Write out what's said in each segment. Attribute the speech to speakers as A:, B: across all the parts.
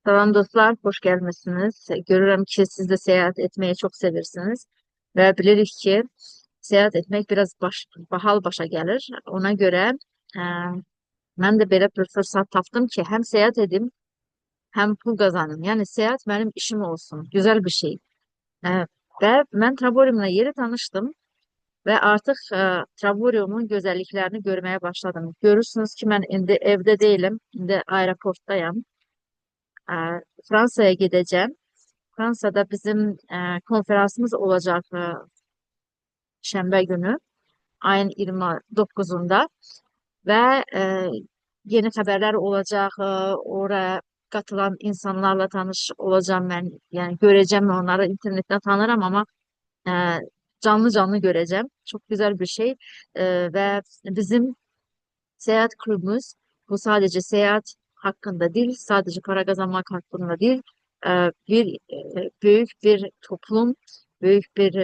A: Salam dostlar, hoş gelmişsiniz. Görürüm ki siz de seyahat etmeyi çok sevirsiniz ve bilirik ki seyahat etmek biraz bahal başa gelir. Ona göre e, ben de böyle bir fırsat tapdım ki hem seyahat edeyim hem pul kazanayım. Yani seyahat benim işim olsun. Güzel bir şey. E, Ve ben Traborium'la yeri tanıştım ve artık Traborium'un güzelliklerini görmeye başladım. Görürsünüz ki ben indi evde değilim, indi aeroporttayım. E, Fransa'ya gideceğim. Fransa'da bizim konferansımız olacak Şembe günü ayın 29'unda ve yeni haberler olacak. Oraya katılan insanlarla tanış olacağım ben. Yani göreceğim onları internetten tanırım ama e, canlı canlı göreceğim. Çok güzel bir şey. Ve bizim seyahat kulübümüz bu sadece seyahat hakkında değil, sadece para kazanmak hakkında değil, bir büyük bir toplum, büyük bir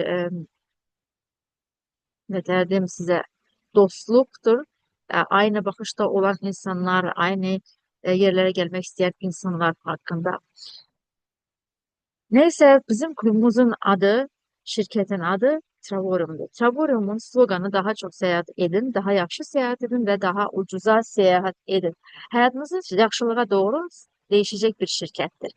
A: ne derdim size dostluktur. Aynı bakışta olan insanlar, aynı yerlere gelmek isteyen insanlar hakkında. Neyse bizim kulübümüzün adı, şirketin adı Travorium'dur. Travorium'un sloganı daha çok seyahat edin, daha yaxşı seyahat edin ve daha ucuza seyahat edin. Hayatınızın yaxşılığa doğru değişecek bir şirkettir.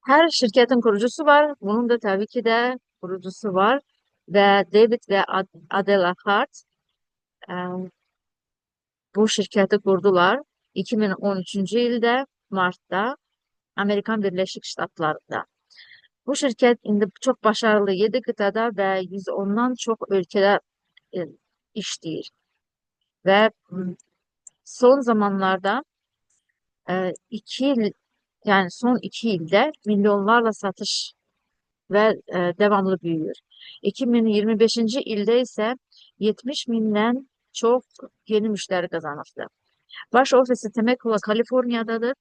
A: Her şirketin kurucusu var. Bunun da tabii ki de kurucusu var. Ve David ve Adela Hart e, bu şirketi kurdular. 2013. yılda Mart'ta Amerikan Birleşik Ştatları'nda. Bu şirket indi çok başarılı 7 kıtada ve 110'dan çok ülkede e, işleyir. Ve son zamanlarda 2 yıl yani son 2 yılda milyonlarla satış ve devamlı büyüyor. 2025. yılda ise 70 binden çok yeni müşteri kazanmıştı. Baş ofisi Temecula, Kaliforniya'dadır.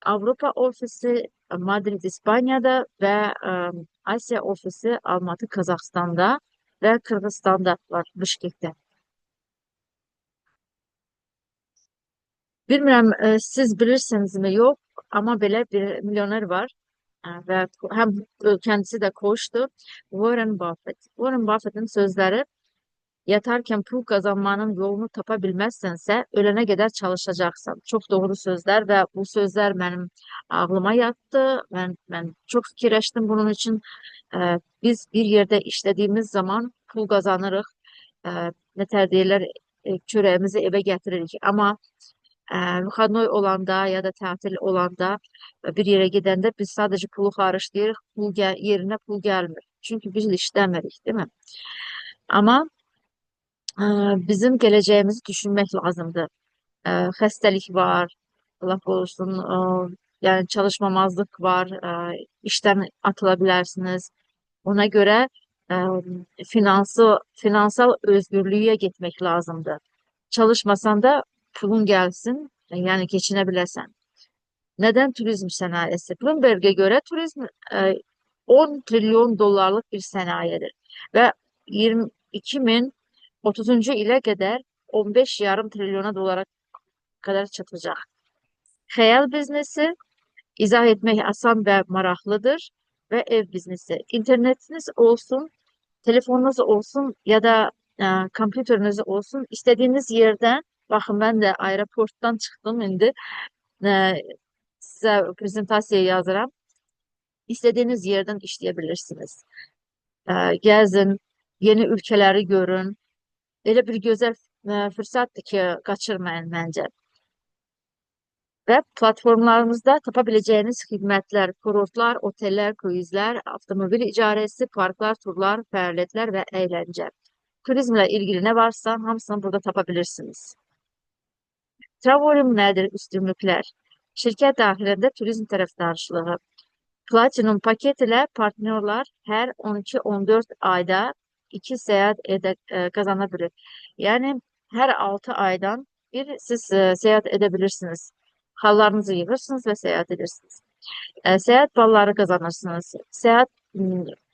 A: Avrupa ofisi Madrid, İspanya'da ve Asya ofisi Almatı, Kazakistan'da ve Kırgızistan'da var, Bişkek'te. Bilmiyorum siz bilirsiniz mi yok ama böyle bir milyoner var. Ve hem kendisi de koçtu. Warren Buffett. Warren Buffett'in sözleri yatarken pul kazanmanın yolunu tapabilmezsense ölene kadar çalışacaksın. Çok doğru sözler ve bu sözler benim ağlıma yattı. Ben çok fikirleştim bunun için. Biz bir yerde işlediğimiz zaman pul kazanırıq. Ee, Ne tər deyirlər, çörəyimizi eve getiririk. Ama müxanoy olanda ya da tatil olanda bir yere gidende biz sadece pulu xaricləyirıq. Yerine pul gelmir. Çünkü biz işləmirik, değil mi? Ama bizim geleceğimizi düşünmek lazımdı. Xəstəlik var, Allah korusun, yani çalışmamazlık var, işten atılabilirsiniz. Ona göre e, finansal özgürlüğe gitmek lazımdı. Çalışmasan da pulun gelsin, yani geçinebilirsen. Neden turizm sanayisi? Bloomberg'e göre turizm 10 trilyon dolarlık bir sanayidir ve 2030. ile kadar 15 yarım trilyona dolara kadar çatacak. Hayal biznesi izah etmek asan ve maraqlıdır ve ev biznesi. İnternetiniz olsun, telefonunuz olsun ya da kompüteriniz olsun, istediğiniz yerden, bakın ben de aeroporttan çıktım indi, e, size prezentasiya yazıram. İstediğiniz yerden işleyebilirsiniz. Gezin, yeni ülkeleri görün. Öyle bir güzel fırsatdır ki kaçırmayın bence. Ve platformlarımızda tapabileceğiniz hizmetler, kurortlar, oteller, kruzlar, otomobil icaresi, parklar, turlar, fəaliyyətlər ve eğlence. Turizmle ilgili ne varsa hamısını burada tapabilirsiniz. Travorium nedir? Üstünlükler. Şirket dahilinde turizm taraftarlığı. Platinum paket ile partnerler her 12-14 ayda 2 seyahat kazanabilir. Yani her 6 aydan bir siz seyahat edebilirsiniz. Hallarınızı yığırsınız ve seyahat edersiniz. Seyahat balları kazanırsınız. Seyahat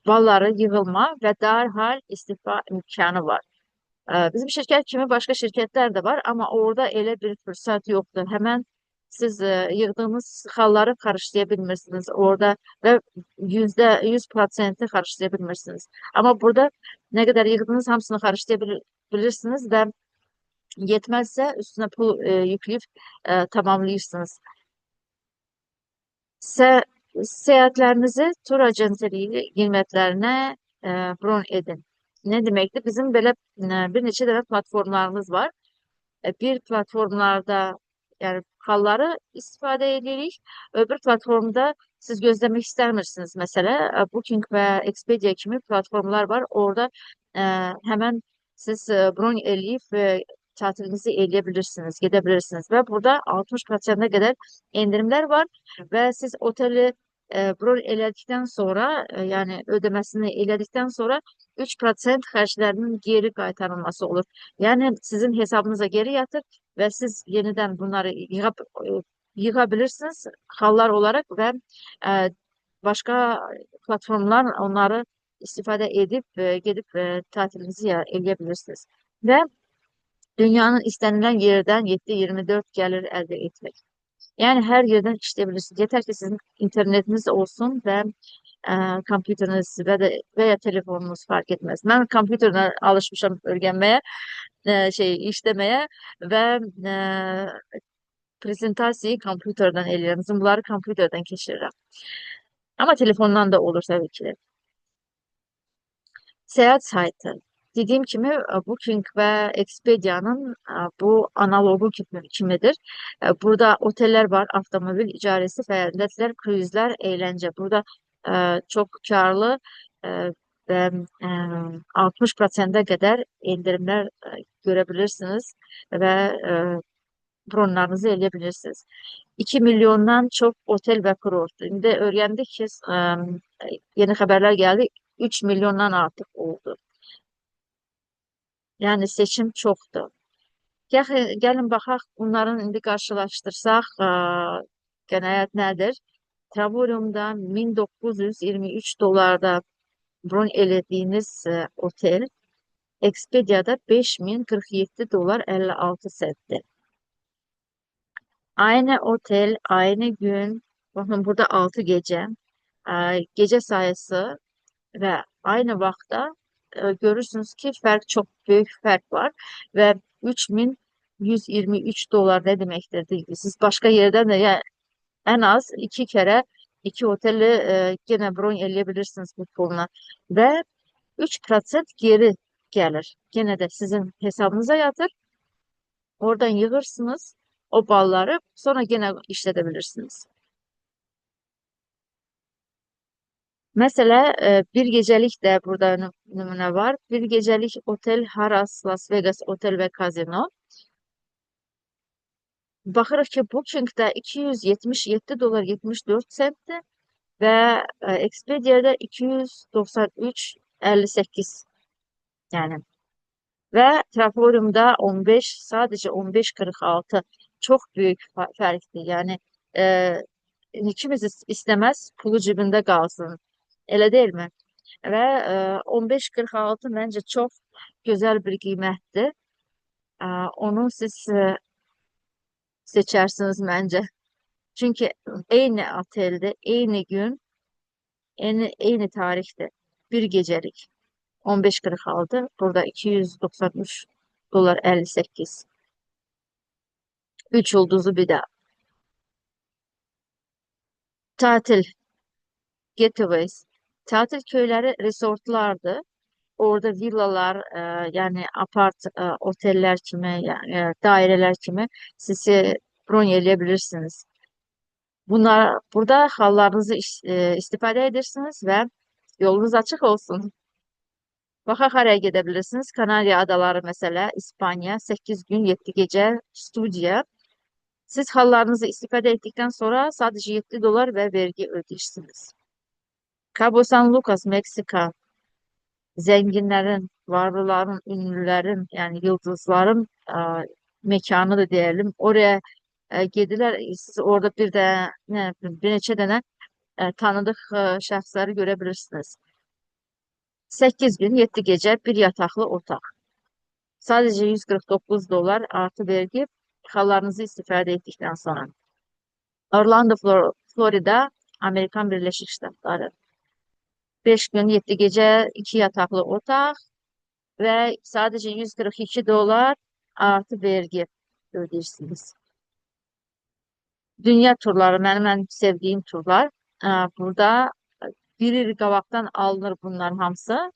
A: balları yığılma ve derhal istifa imkanı var. Bizim şirket kimi başka şirketler de var ama orada öyle bir fırsat yoktur. Hemen siz yığdığınız halları karşılaya bilmirsiniz orada ve %100% karşılaya bilmirsiniz. Ama burada ne kadar yığdığınız hamısını karşılayabilirsiniz ve yetmezse üstüne pul yükleyip tamamlayırsınız. Se Seyahatlerinizi tur acenteliği hizmetlerine bron edin. Ne demektir? Bizim böyle bir neçə dəfə platformlarımız var. Bir platformlarda yani halları istifade edirik. Öbür platformda siz gözlemek ister misiniz? Mesela Booking ve Expedia gibi platformlar var. Orada e, hemen siz bron eləyib tatilinizi eləyebilirsiniz, gidebilirsiniz. Ve burada 60% kadar indirimler var. Ve siz oteli bron elədikten sonra yani ödemesini elədikten sonra 3% xərclərinin geri qaytarılması olur. Yani sizin hesabınıza geri yatır ve siz yeniden bunları yığabilirsiniz hallar olarak ve e, başka platformlar onları istifade edip gidip tatilinizi eləyebilirsiniz. Ve dünyanın istenilen yerden 7-24 gelir elde etmek. Yani her yerden işleyebilirsiniz. Yeter ki sizin internetiniz olsun ve kompüteriniz veya telefonunuz fark etmez. Ben kompüterine alışmışım öğrenmeye, işlemeye ve prezentasiyayı kompüterden eləyirəm. Zoomları kompüterden keçirirəm. Ama telefondan da olur tabii ki. Seyahat saytı. Dediğim gibi Booking ve Expedia'nın bu analogu kimidir. Burada oteller var, avtomobil icaresi, seyahatler, kruzlar, eğlence. Burada çok karlı ve 60%'e kadar indirimler görebilirsiniz ve bronlarınızı eləyebilirsiniz. 2 milyondan çok otel ve kurort. Şimdi öğrendik ki yeni haberler geldi. 3 milyondan artık oldu. Yani seçim çoktu. Gelin baxaq, bunların indi qarşılaşdırsaq, qənaət nədir? Travoliumda 1923 dolarda bron elədiyiniz otel, Expedia'da 5047 dolar 56 sentdir. Aynı otel, aynı gün, bakın burada 6 gece, gece sayısı ve aynı vaxtda görürsünüz ki çok büyük fark var ve 3123 dolar ne demektir değil. Siz başka yerden de yani en az 2 kere 2 oteli gene bron eləyebilirsiniz bu pulla ve 3% geri gelir. Gene de sizin hesabınıza yatır. Oradan yığırsınız o balları sonra gene işletebilirsiniz. Mesela bir gecelik de burada numune var. Bir gecelik otel Harrah's Las Vegas Otel ve Casino. Baxırıq ki, Booking'da 277 dolar 74 sentdir ve Expedia'da 293,58 yani. Ve Travolium'da 15 sadece 15,46 çok büyük farklı. Yani e, ikimiz istemez pulu cebinde kalsın. Öyle değil mi? Ve 15,46 bence çok güzel bir kıymetli. Onu siz seçersiniz bence. Çünkü aynı otelde, aynı gün, aynı tarihte bir gecelik 15,46 burada 293 dolar 58. 3 yıldızlı bir de tatil getaways. Tatil köyleri resortlardı. Orada villalar yani apart oteller kimi yani daireler kimi sizi bron eləyebilirsiniz. Bunlar burada hallarınızı istifade edersiniz ve yolunuz açık olsun. Baxaq haraya gedebilirsiniz. Kanarya Adaları mesela İspanya 8 gün 7 gece studiya. Siz hallarınızı istifade ettikten sonra sadece 7 dolar ve vergi ödeyirsiniz. Cabo San Lucas, Meksika. Zenginlerin, varlıların, ünlülerin yani yıldızların mekanı da diyelim. Oraya gediler. Siz orada bir de bir neçə dənə tanıdıq şəxsləri görebilirsiniz. 8 gün 7 gece bir yataklı otak. Sadece 149 dolar artı vergi hallarınızı istifade ettikten sonra. Orlando, Florida, Amerikan Birleşik Ştatları. 5 gün 7 gece 2 yataklı otak ve sadece 142 dolar artı vergi ödeyirsiniz. Dünya turları benim en sevdiğim turlar. Burada bir il qabaqdan alınır bunların hamısı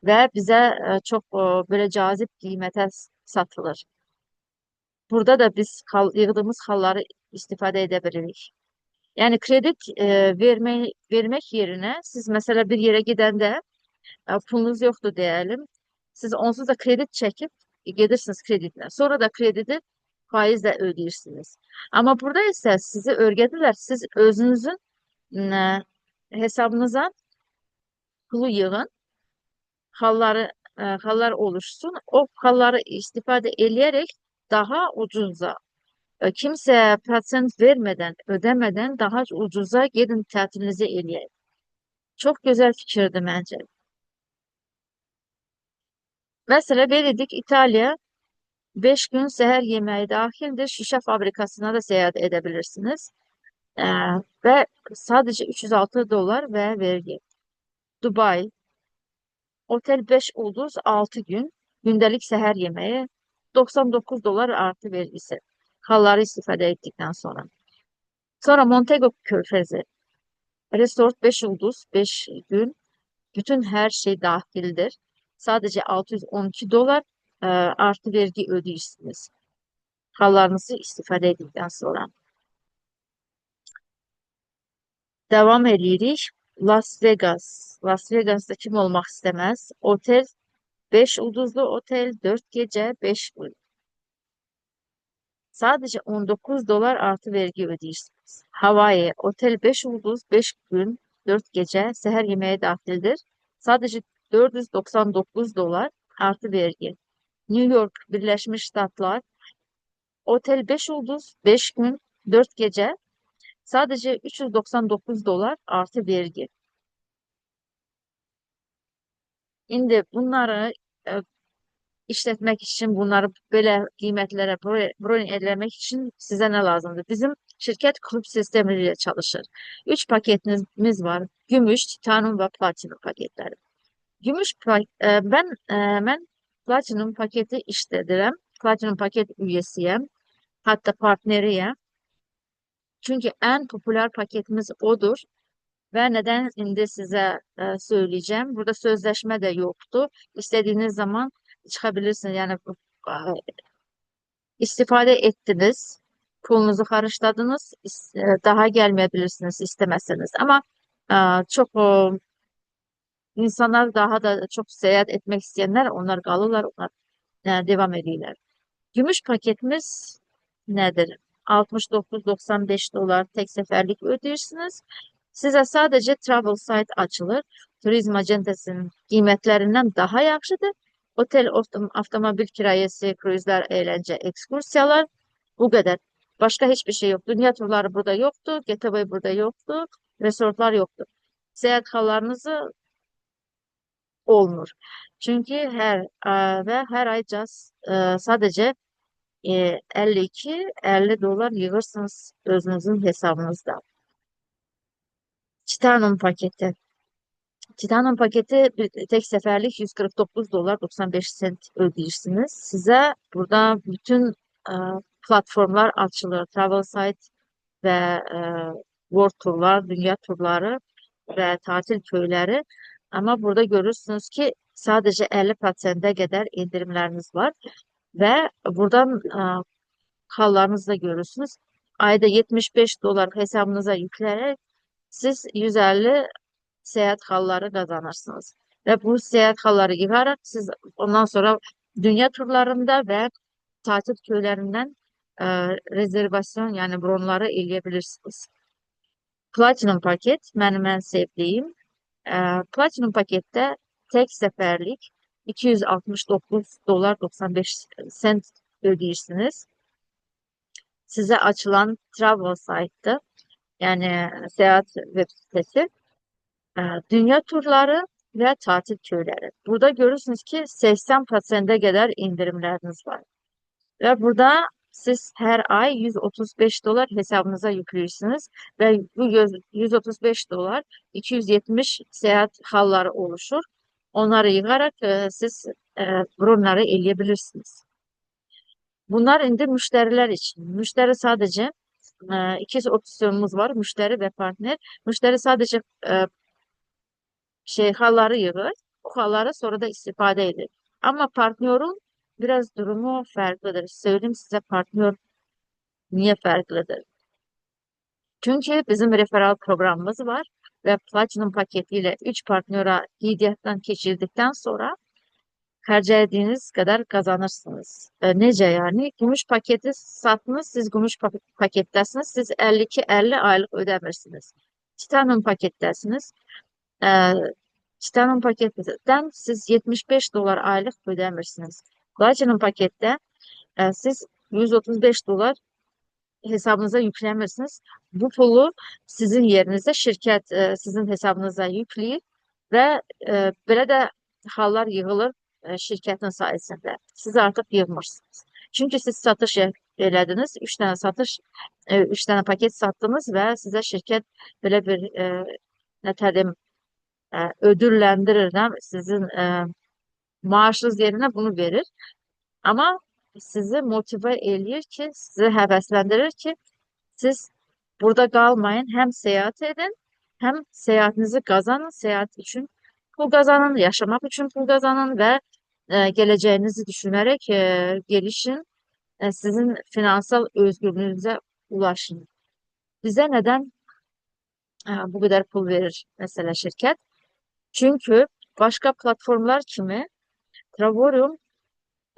A: ve bize çok böyle cazip kıymete satılır. Burada da biz yığdığımız halları istifade edebiliriz. Yani kredi vermek yerine siz mesela bir yere gidende pulunuz yoktu diyelim. Siz onsuz da kredi çekip gelirsiniz krediyle. Sonra da kredidi faizle ödeyirsiniz. Ama burada ise sizi öğretirler. Siz özünüzün e, hesabınıza pulu yığın, hallar oluşsun. O halları istifade eləyərək daha ucuza, kimseye patent vermeden, ödemeden daha ucuza gidin tatilinizi eləyin. Çok güzel fikirdi bence. Mesela belirdik İtalya 5 gün seher yemeği dahildir. Şişe fabrikasına da seyahat edebilirsiniz. Ee, ve sadece 306 dolar ve vergi. Dubai, otel 5 ulduz 6 gün. Gündelik seher yemeği 99 dolar artı vergisi. Halları istifade ettikten sonra. Sonra Montego Körfezi. Resort 5 ulduz 5 gün. Bütün her şey dahildir. Sadece 612 dolar artı vergi ödeyeceksiniz. Hallarınızı istifade ettikten sonra. Devam edirik. Las Vegas. Las Vegas'ta kim olmak istemez? Otel 5 ulduzlu otel 4 gece 5 gün. Sadece 19 dolar artı vergi ödeyeceksiniz. Hawaii otel 5 ulduz 5 gün 4 gece seher yemeği dahildir. Sadece 499 dolar artı vergi. New York Birleşmiş Ştatlar otel 5 ulduz 5 gün 4 gece sadece 399 dolar artı vergi. Şimdi bunları işletmek için bunları böyle kıymetlere broin eləmək için size ne lazımdır? Bizim şirket kulüp sistemiyle çalışır. 3 paketimiz var. Gümüş, titanum ve platinum paketleri. Ben platinum paketi işledirəm. Platinum paket üyesiyim. Hatta partneriyim. Çünkü en popüler paketimiz odur. Ve neden indi size söyleyeceğim. Burada sözleşme de yoktu. İstediğiniz zaman çıkabilirsiniz. Yani e, istifade ettiniz. Pulunuzu karışladınız. Daha gelmeyebilirsiniz istemezseniz. Ama çok insanlar daha da çok seyahat etmek isteyenler onlar kalırlar. Onlar devam ediyorlar. Gümüş paketimiz nedir? 69,95 dolar tek seferlik ödüyorsunuz. Size sadece travel site açılır. Turizm acentesinin kıymetlerinden daha yaxşıdır. Otel, avtomobil kirayesi, kruzlar, eğlence, ekskursiyalar bu kadar. Başka hiçbir şey yok. Dünya turları burada yoktu. Getaway burada yoktu. Resortlar yoktu. Seyahat hallarınızı olmur. Çünkü her ay sadece 52-50 dolar yığırsınız özünüzün hesabınızda. Titanium paketi. Titanium paketi tek seferlik 149 dolar 95 sent ödeyirsiniz. Size burada bütün e, platformlar açılır. Travel site ve world turlar, dünya turları ve tatil köyleri. Ama burada görürsünüz ki sadece 50% kadar indirimleriniz var. Ve buradan hallarınızı da görürsünüz. Ayda 75 dolar hesabınıza yükleyerek siz 150 seyahat halları kazanırsınız. Ve bu seyahat halları yığarak siz ondan sonra dünya turlarında ve tatil köylerinden rezervasyon yani bronları eleyebilirsiniz. Platinum paket benim en sevdiğim. Platinum pakette tek seferlik 269 dolar 95 sent ödeyirsiniz. Size açılan travel site'da yani seyahat web sitesi dünya turları ve tatil köyleri. Burada görürsünüz ki 80%'e kadar indirimleriniz var. Ve burada siz her ay 135 dolar hesabınıza yüklüyorsunuz ve bu 135 dolar 270 seyahat halları oluşur. Onları yığarak siz bunları eleyebilirsiniz. Bunlar indi müşteriler için. Müşteri sadece iki opsiyonumuz var. Müşteri ve partner. Müşteri sadece halları yığır. O halları sonra da istifade eder. Ama partnörün biraz durumu farklıdır. Söyleyeyim size partnör niye farklıdır? Çünkü bizim referral programımız var ve Platinum paketiyle 3 partnera hidyetten geçirdikten sonra harcadığınız kadar kazanırsınız. Nece yani? Gümüş paketi sattınız, siz gümüş pakettesiniz, siz 52-50 aylık ödemirsiniz. Titanium pakettesiniz. E, Titanium paketten siz 75 dolar aylık ödemirsiniz. Platinum pakette siz 135 dolar hesabınıza yüklemirsiniz. Bu pulu sizin yerinizde şirket sizin hesabınıza yükləyir ve böyle de hallar yığılır şirketin sayesinde. Siz artık yığmırsınız. Çünkü siz satış elədiniz, 3 tane satış, 3 tane paket sattınız ve size şirket böyle bir ne dedim ödüllendirir, sizin maaşınız yerine bunu verir. Ama sizi motive eləyir ki, sizi həvəsləndirir ki, siz burada kalmayın. Hem seyahat edin, hem seyahatinizi kazanın. Seyahat için pul kazanın, yaşamak için pul kazanın ve geleceğinizi düşünerek gelişin. Sizin finansal özgürlüğünüze ulaşın. Bize neden bu kadar pul verir mesela şirket? Çünkü başka platformlar kimi Travorium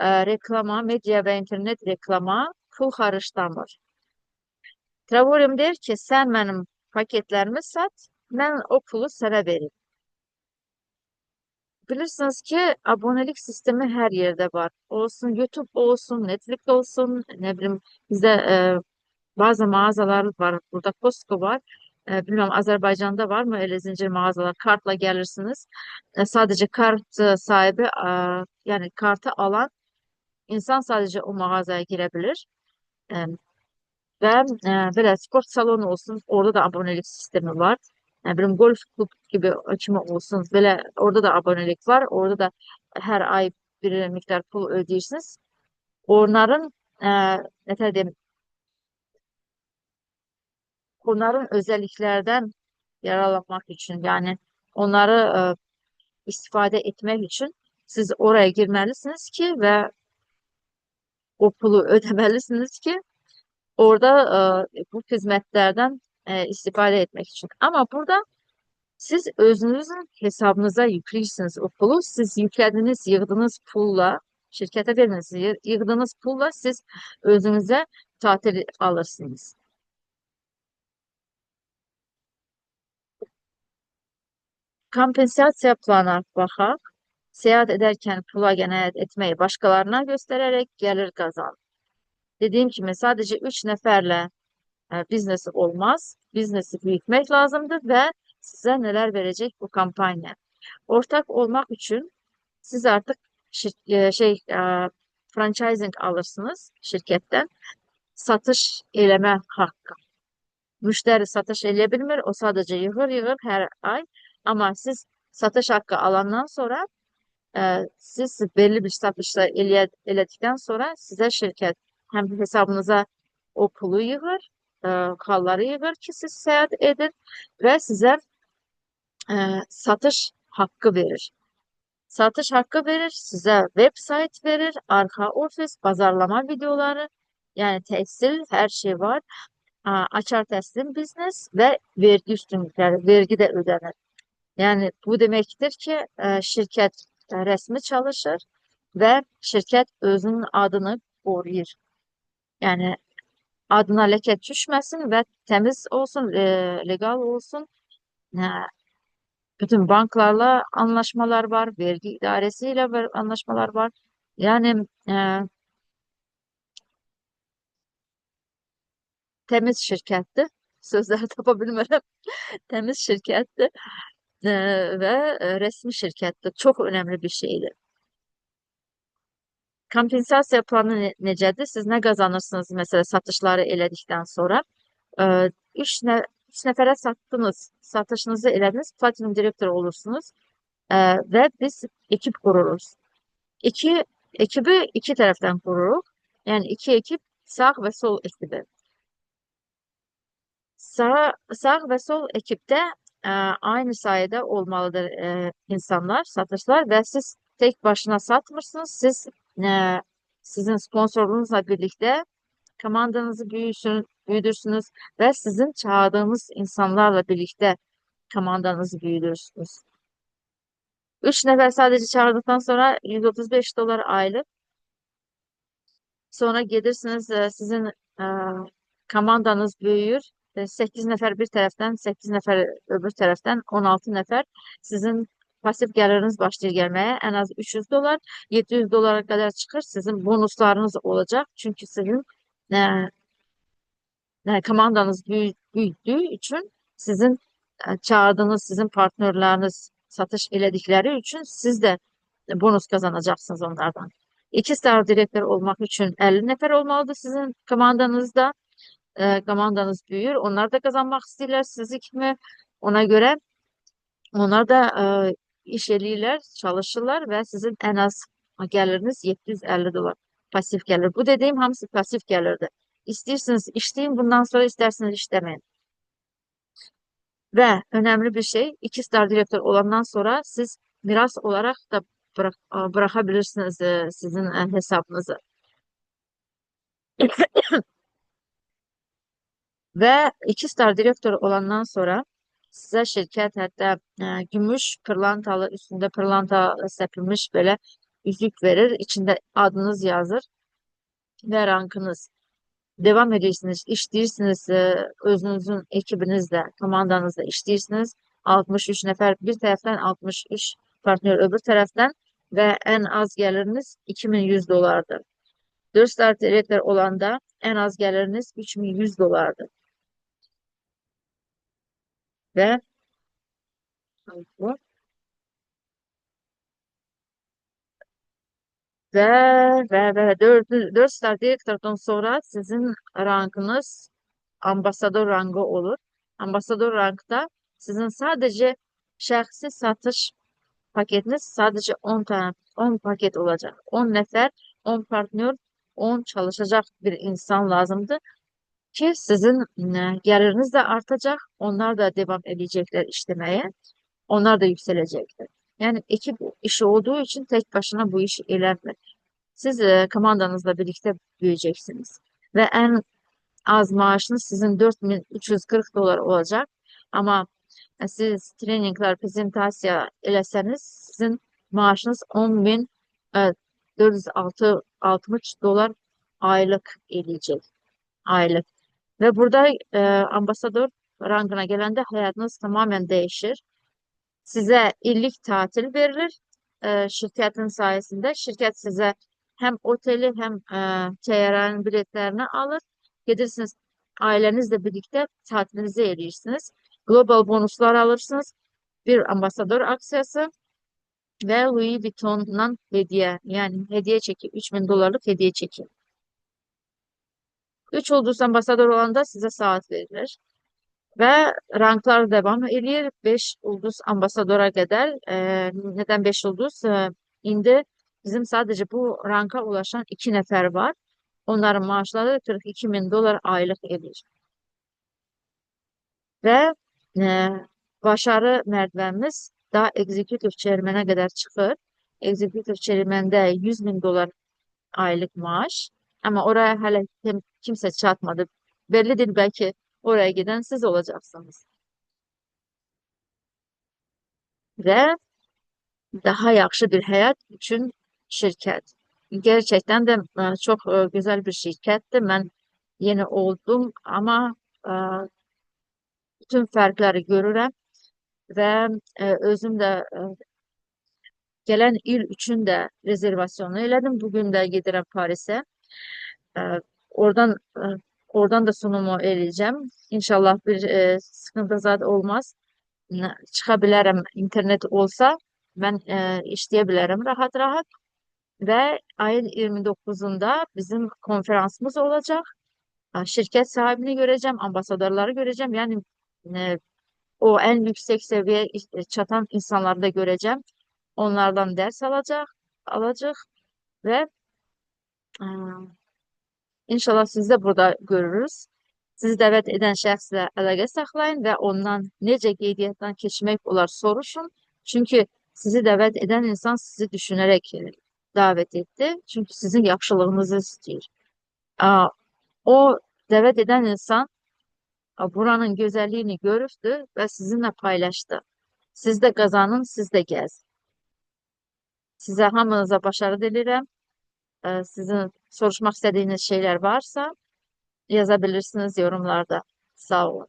A: reklama, medya ve internet reklama pul xarışlamır. Travorium der ki, sen benim paketlerimi sat, ben o pulu sana vereyim. Bilirsiniz ki abonelik sistemi her yerde var. Olsun YouTube olsun, Netflix olsun, ne bileyim bizde bazı mağazalar var. Burada Costco var. Bilmiyorum Azerbaycan'da var mı öyle zincir mağazalar? Kartla gelirsiniz. Sadece kart sahibi yani kartı alan insan sadece o mağazaya girebilir. E, Ve böyle spor salonu olsun, orada da abonelik sistemi var. Yani benim golf klub gibi açımı olsun, böyle orada da abonelik var. Orada da her ay bir miktar pul ödüyorsunuz. Onların e, ne diyeyim, onların özelliklerden yararlanmak için yani onları istifade etmek için siz oraya girmelisiniz ki ve o pulu ödemelisiniz ki orada bu hizmetlerden istifade etmek için. Ama burada siz özünüzün hesabınıza yükleyirsiniz o pulu. Siz yüklediğiniz, yığdığınız pulla, şirkete veriniz, yığdığınız pulla siz özünüze tatil alırsınız. Kompensasiya plana baxaq. Seyahat ederken pula qənaət etmeyi başkalarına göstererek gelir kazan. Dediğim gibi sadece 3 neferle biznesi olmaz. Biznesi büyütmek lazımdır ve size neler verecek bu kampanya. Ortak olmak için siz artık franchising alırsınız şirketten. Satış eleme hakkı. Müşteri satış eleyebilmir. O sadece yığır her ay. Ama siz satış hakkı alandan sonra siz belli bir satışla eledikten sonra size şirket hem hesabınıza o pulu yığır, kalları yığır ki siz seyahat edin ve size satış hakkı verir. Satış hakkı verir, size website verir, arka ofis, pazarlama videoları, yani tekstil her şey var. Açar teslim business ve vergi üstünlükleri, vergi de ödenir. Yani bu demektir ki şirket resmi çalışır ve şirket özünün adını koruyur. Yani adına leke düşmesin ve temiz olsun, legal olsun. E, Bütün banklarla anlaşmalar var, vergi idaresiyle anlaşmalar var. Yani temiz şirketti. Sözler tapabilmem. Temiz şirketti ve resmi şirketti. Çok önemli bir şeydi. Kompensasiya planı necədir? Siz nə qazanırsınız mesela satışları elədikdən sonra? E, üç nəfərə satdınız, satışınızı elədiniz, platinum direktor olursunuz və biz ekip qururuz. İki ekibi iki tərəfdən qururuq. Yəni iki ekip sağ və sol ekibi. Sağ və sol ekipdə aynı sayıda olmalıdır insanlar, satışlar və siz tek başına satmırsınız. Siz sizin sponsorluğunuzla birlikte komandanızı büyütürsünüz ve sizin çağırdığınız insanlarla birlikte komandanızı büyütürsünüz. 3 nefer sadece çağırdıktan sonra 135 dolar aylık. Sonra gelirsiniz sizin komandanız büyüyor. 8 nefer bir taraftan, 8 nefer öbür taraftan, 16 nefer. Sizin pasif geliriniz başlayır gelmeye. En az 300 dolar, 700 dolara kadar çıkır. Sizin bonuslarınız olacak. Çünkü sizin komandanız büyüdüğü için sizin çağırdığınız, sizin partnerleriniz satış elədikləri için siz de bonus kazanacaksınız onlardan. 2 star direktör olmak için 50 nefer olmalıdır sizin komandanızda. Komandanız büyür. Onlar da kazanmak isterler sizi kimi. Ona göre onlar da iş eləyirlər, çalışırlar ve sizin en az geliriniz 750 dolar pasif gelir. Bu dediğim hamısı pasif gelirdi. İsterseniz işleyin bundan sonra, isterseniz işlemeyin. Ve önemli bir şey, 2 star direktör olandan sonra siz miras olarak da bırakabilirsiniz sizin hesabınızı. Ve 2 star direktör olandan sonra size şirket hatta gümüş pırlantalı, üstünde pırlanta sepilmiş böyle yüzük verir. İçinde adınız yazır ve rankınız. Devam edirsiniz, işləyirsiniz, özünüzün ekibinizle, komandanızla işləyirsiniz. 63 nefer bir taraftan, 63 partner öbür taraftan ve en az geliriniz 2100 dolardır. 4 star direktör olanda en az geliriniz 3100 dolardır. Ve bu ve ve 4 star direktörden sonra sizin rankınız ambasador rangı olur. Ambasador rankta sizin sadece şəxsi satış paketiniz sadece 10 tane 10 paket olacak. 10 nefer, 10 partner, 10 çalışacak bir insan lazımdı ki sizin geliriniz de artacak. Onlar da devam edecekler işlemeye. Onlar da yükselecekler. Yani ekip işi olduğu için tek başına bu işi ilerler. Siz komandanızla birlikte büyüyeceksiniz. Ve en az maaşınız sizin 4340 dolar olacak. Ama siz treningler, prezentasiya eləsəniz, sizin maaşınız 10.460 dolar aylık eləyəcək. Aylık. Ve burada ambasador rangına gelende hayatınız tamamen değişir. Size illik tatil verilir. Şirketin sayesinde şirket size hem oteli hem təyyarənin biletlerini alır. Gedirsiniz ailenizle birlikte tatilinizi edirsiniz. Global bonuslar alırsınız. Bir ambasador aksiyası ve Louis Vuitton'dan hediye. Yani hediye çeki. 3000 dolarlık hediye çeki. 3 ulduz ambasador olanda size saat verilir. Ve ranklar devam ediyor. 5 ulduz ambasadora kadar. Neden 5 ulduz? İndi bizim sadece bu ranka ulaşan 2 nefer var. Onların maaşları 42 bin dolar aylık ediyor. Ve başarı merdivenimiz daha executive chairman'e kadar çıkır. Executive chairman'de 100 bin dolar aylık maaş. Ama oraya hala kimse çatmadı. Belli değil, belki oraya giden siz olacaksınız. Ve daha yaxşı bir hayat için şirket. Gerçekten de çok güzel bir şirketti. Ben yeni oldum ama bütün farkları görürəm və özüm də gələn il üçün də rezervasyonu elədim. Bugün də gedirəm Parisə. E, Oradan oradan da sunumu eləyəcəm. İnşallah bir sıkıntı zad olmaz. Çıxa bilərəm, internet olsa ben işləyə bilərəm rahat rahat. ve ayın 29'unda bizim konferansımız olacak. Şirket sahibini göreceğim, ambasadorları göreceğim. Yani e, o en yüksek seviyeye çatan insanları da göreceğim. Onlardan ders alacak ve e, inşallah sizi de burada görürüz. Sizi dəvət edən şəxslə əlaqə saxlayın və ondan necə qeydiyyatdan keçmək olar soruşun. Çünki sizi dəvət edən insan sizi düşünərək dəvət etdi. Çünki sizin yaxşılığınızı istəyir. Aa, O dəvət edən insan buranın gözəlliyini görübdü və sizinlə paylaşdı. Siz də qazanın, siz də gəz. Sizə hamınıza başarı diləyirəm. Sizin soruşmaq istədiyiniz şeylər varsa yazabilirsiniz yorumlarda. Sağ olun.